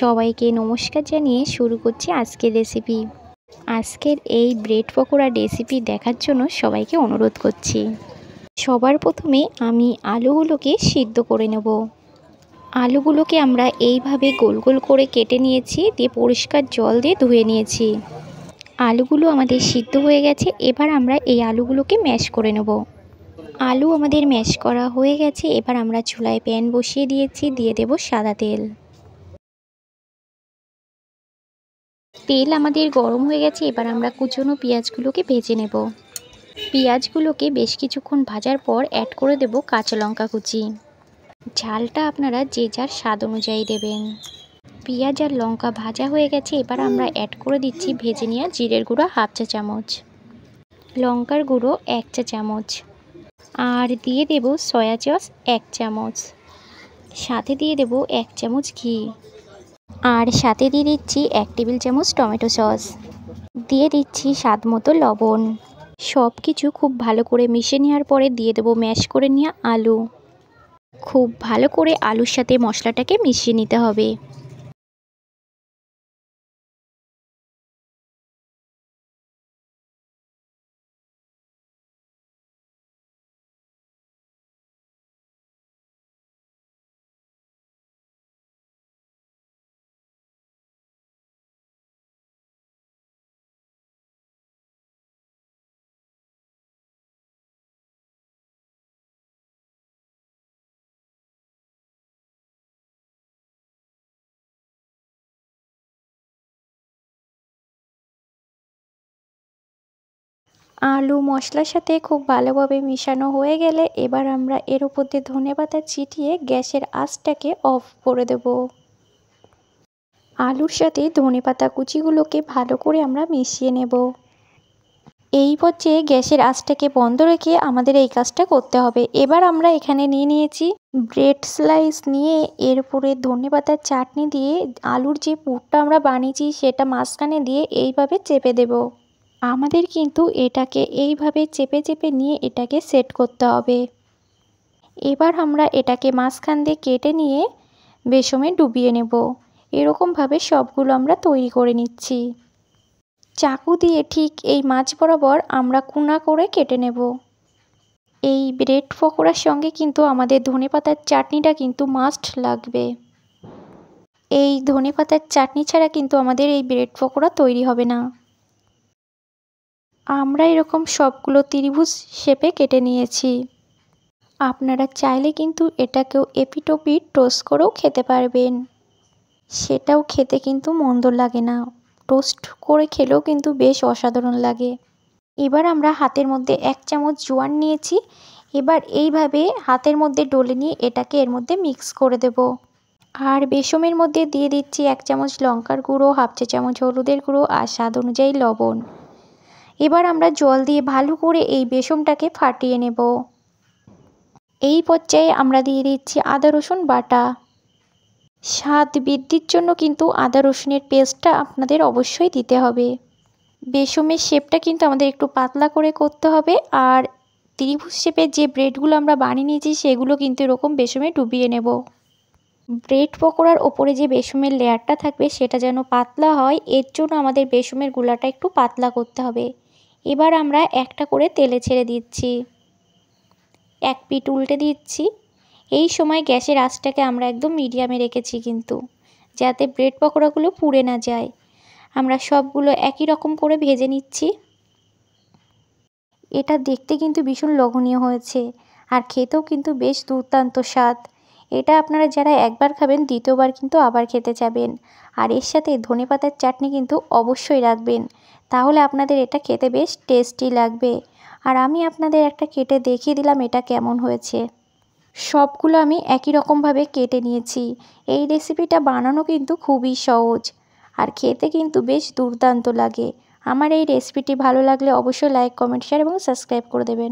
সবাইকে নমস্কার জানিয়ে শুরু করছি আজকের রেসিপি। আজকের এই ব্রেড পকোড়া রেসিপি দেখার জন্য সবাইকে অনুরোধ করছি। সবার প্রথমে আমি আলুগুলোকে সিদ্ধ করে নেব। আলুগুলোকে আমরা এইভাবে গোল গোল করে কেটে নিয়েছি, দিয়ে পরিষ্কার জল দিয়ে ধুয়ে নিয়েছি। আলুগুলো আমাদের সিদ্ধ হয়ে গেছে, এবার আমরা এই আলুগুলোকে ম্যাশ করে নেব। আলু আমাদের ম্যাশ করা হয়ে গেছে, এবার আমরা চুলায় প্যান বসিয়ে দিয়েছি, দিয়ে দেব সাদা তেল। তেল আমাদের গরম হয়ে গেছে, এবার আমরা কুচনো পেঁয়াজগুলোকে ভেজে নেব। পেঁয়াজগুলোকে বেশ কিছুক্ষণ ভাজার পর অ্যাড করে দেব কাঁচা লঙ্কা কুচি। ঝালটা আপনারা যে যার স্বাদ অনুযায়ী দেবেন। পেঁয়াজ আর লঙ্কা ভাজা হয়ে গেছে, এবার আমরা অ্যাড করে দিচ্ছি ভেজে নেওয়া জিরের গুঁড়ো হাফ চা চামচ, লঙ্কার গুঁড়ো 1 চা চামচ, আর দিয়ে দেব সয়া সস 1 চামচ, সাথে দিয়ে দেব 1 চামচ ঘি, আর সাথে দিয়ে দিচ্ছি 1 টেবিল চামচ টমেটো সস, দিয়ে দিচ্ছি স্বাদ মতো লবণ। সব কিছু খুব ভালো করে মিশিয়ে নেওয়ার পরে দিয়ে দেবো ম্যাশ করে নেওয়া আলু। খুব ভালো করে আলুর সাথে মশলাটাকে মিশিয়ে নিতে হবে। আলু মশলার সাথে খুব ভালোভাবে মিশানো হয়ে গেলে এবার আমরা এর উপর দিয়ে ধনেপাতা ছিটিয়ে গ্যাসের আঁচটাকে অফ করে দেব। আলুর সাথে ধনেপাতা কুচিগুলোকে ভালো করে আমরা মিশিয়ে নেব। এই পর্যায়ে গ্যাসের আঁচটাকে বন্ধ রেখে আমাদের এই কাজটা করতে হবে। এবার আমরা এখানে নিয়েছি ব্রেড স্লাইস, নিয়ে এর উপরে ধনেপাতার চাটনি দিয়ে আলুর যে পুরটা আমরা বানিয়েছি সেটা মাঝখানে দিয়ে এইভাবে চেপে দেব। আমাদের কিন্তু এটাকে এইভাবে চেপে চেপে নিয়ে এটাকে সেট করতে হবে। এবার আমরা এটাকে মাঝখান দিয়ে কেটে নিয়ে বেসনে ডুবিয়ে নেব। এরকমভাবে সবগুলো আমরা তৈরি করে নিচ্ছি। চাকু দিয়ে ঠিক এই মাঝ বরাবর আমরা কোনা করে কেটে নেব। এই ব্রেড পকোড়ার সঙ্গে কিন্তু আমাদের ধনেপাতার চাটনিটা কিন্তু মাস্ট লাগবে। এই ধনেপাতার চাটনি ছাড়া কিন্তু আমাদের এই ব্রেড পকোড়া তৈরি হবে না। আমরা এরকম সবগুলো ত্রিভুজ শেপে কেটে নিয়েছি। আপনারা চাইলে কিন্তু এটাকেও এপিটোপিট টোস্ট করেও খেতে পারবেন, সেটাও খেতে কিন্তু মন্দ লাগে না। টোস্ট করে খেলেও কিন্তু বেশ অসাধারণ লাগে। এবার আমরা হাতের মধ্যে 1 চামচ জোয়ান নিয়েছি, এবার এইভাবে হাতের মধ্যে ডলে নিয়ে এটাকে এর মধ্যে মিক্স করে দেব। আর বেসনের মধ্যে দিয়ে দিচ্ছি 1 চামচ লঙ্কার গুঁড়ো, হাফ চা চামচ হলুদের গুঁড়ো, আর স্বাদ অনুযায়ী লবণ। এবার আমরা জল দিয়ে ভালো করে এই বেসনটাকে ফাটিয়ে নেব। এই পর্যায়ে আমরা দিয়ে দিচ্ছি আদা রসুন বাটা। স্বাদ বৃদ্ধির জন্য কিন্তু আদা রসুনের পেস্টটা আপনাদের অবশ্যই দিতে হবে। বেসনের শেপটা কিন্তু আমাদের একটু পাতলা করে করতে হবে, আর ত্রিভুজ শেপের যে ব্রেডগুলো আমরা বানিয়ে নিয়েছি সেগুলো কিন্তু এরকম বেসনে ডুবিয়ে নেব। ব্রেড পকোড়ার ওপরে যে বেসনের লেয়ারটা থাকবে সেটা যেন পাতলা হয়, এর জন্য আমাদের বেসনের গুঁড়াটা একটু পাতলা করতে হবে। এবার আমরা একটা করে তেলে ছেড়ে দিচ্ছি, এক পিঠ উল্টে দিচ্ছি। এই সময় গ্যাসের আঁচটাকে আমরা একদম মিডিয়ামে রেখেছি কিন্তু, যাতে ব্রেড পকোড়াগুলো পুড়ে না যায়। আমরা সবগুলো একই রকম করে ভেজে নিচ্ছি। এটা দেখতে কিন্তু ভীষণ লোভনীয় হয়েছে, আর খেতেও কিন্তু বেশ দুর্দান্ত স্বাদ। এটা আপনারা যারা একবার খাবেন দ্বিতীয়বার কিন্তু আবার খেতে যাবেন। আর এর সাথে ধনেপাতার চাটনি কিন্তু অবশ্যই রাখবেন, তাহলে আপনাদের এটা খেতে বেশ টেস্টি লাগবে। আর আমি আপনাদের একটা কেটে দেখিয়ে দিলাম এটা কেমন হয়েছে। সবগুলো আমি একই রকমভাবে কেটে নিয়েছি। এই রেসিপিটা বানানো কিন্তু খুবই সহজ, আর খেতে কিন্তু বেশ দুর্দান্ত লাগে। আমার এই রেসিপিটি ভালো লাগলে অবশ্যই লাইক, কমেন্ট, শেয়ার এবং সাবস্ক্রাইব করে দেবেন।